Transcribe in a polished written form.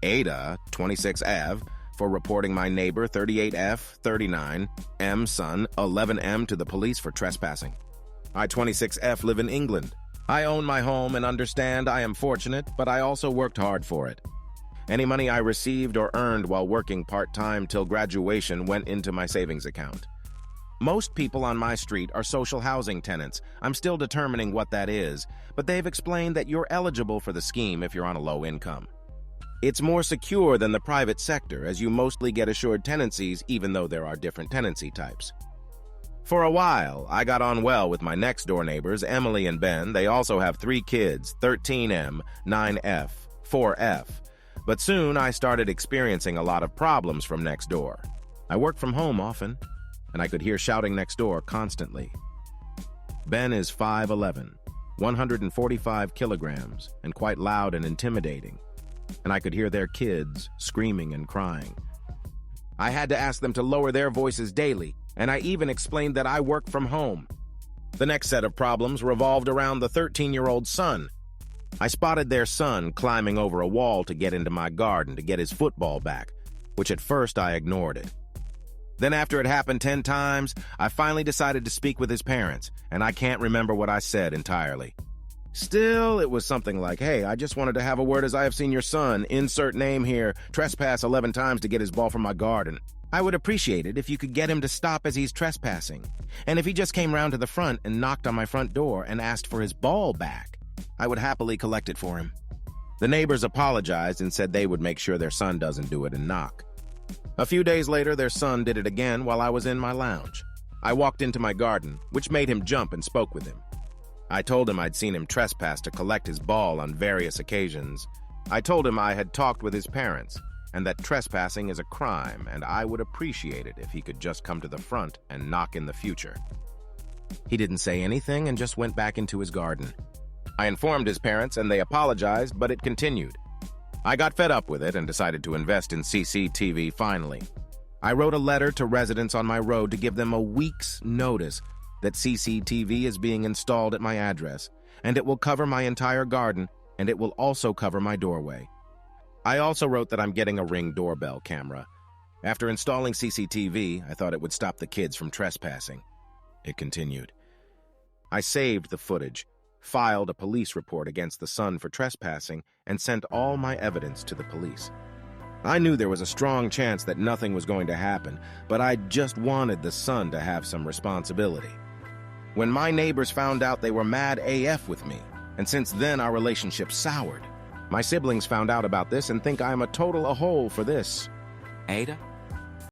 AITA, 26 Ave, for reporting my neighbor 38F, 39, M son, 11M to the police for trespassing. I, 26F, live in England. I own my home and understand I am fortunate, but I also worked hard for it. Any money I received or earned while working part-time till graduation went into my savings account. Most people on my street are social housing tenants. I'm still determining what that is, but they've explained that you're eligible for the scheme if you're on a low income. It's more secure than the private sector, as you mostly get assured tenancies, even though there are different tenancy types. For a while, I got on well with my next-door neighbors, Emily and Ben. They also have 3 kids, 13M, 9F, 4F. But soon, I started experiencing a lot of problems from next door. I work from home often, and I could hear shouting next door constantly. Ben is 5'11", 145 kilograms, and quite loud and intimidating. And I could hear their kids screaming and crying. I had to ask them to lower their voices daily, and I even explained that I work from home. The next set of problems revolved around the 13-year-old son. I spotted their son climbing over a wall to get into my garden to get his football back, which at first I ignored it. Then after it happened 10 times, I finally decided to speak with his parents, and I can't remember what I said entirely. Still, it was something like, "Hey, I just wanted to have a word as I have seen your son, insert name here, trespass 11 times to get his ball from my garden. I would appreciate it if you could get him to stop as he's trespassing. And if he just came round to the front and knocked on my front door and asked for his ball back, I would happily collect it for him." The neighbors apologized and said they would make sure their son doesn't do it and knock. A few days later, their son did it again while I was in my lounge. I walked into my garden, which made him jump, and spoke with him. I told him I'd seen him trespass to collect his ball on various occasions. I told him I had talked with his parents, and that trespassing is a crime, and I would appreciate it if he could just come to the front and knock in the future. He didn't say anything and just went back into his garden. I informed his parents, and they apologized, but it continued. I got fed up with it and decided to invest in CCTV finally. I wrote a letter to residents on my road to give them a week's notice that CCTV is being installed at my address, and it will cover my entire garden, and it will also cover my doorway. I also wrote that I'm getting a Ring doorbell camera. After installing CCTV, I thought it would stop the kids from trespassing. It continued. I saved the footage, filed a police report against the son for trespassing, and sent all my evidence to the police. I knew there was a strong chance that nothing was going to happen, but I just wanted the son to have some responsibility. When my neighbors found out, they were mad AF with me, and since then our relationship soured. My siblings found out about this and think I am a total a-hole for this. AITA?